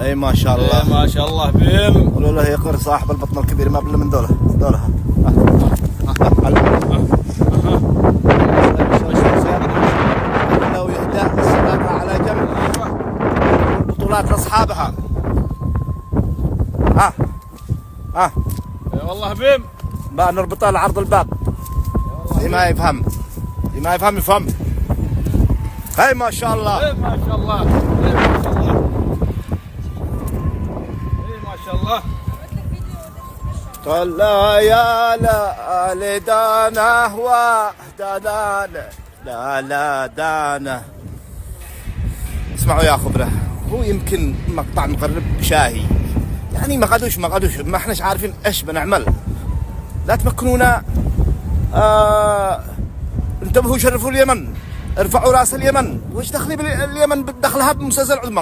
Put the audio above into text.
اي ما شاء الله. ما شاء الله بهم. قولوا له يقر صاحب البطن الكبير ما بل من دولها. لو يهدى السلامة على جنب البطولات لاصحابها. والله بهم بقى نربطها لعرض الباب. اللي ما يفهم يفهم. هاي ما شاء الله. ما شاء الله. ما شاء الله. ما شاء الله. طلع يا لا دانه ودانه لا دانه. اسمعوا يا خبره، هو يمكن مقطع مقرب شاهي يعني ما قدوش ما احناش عارفين ايش بنعمل. لا تمكنونا. انتبهوا شرفوا اليمن، ارفعوا راس اليمن. وش دخلي باليمن دخلها بمسلسل عثمان؟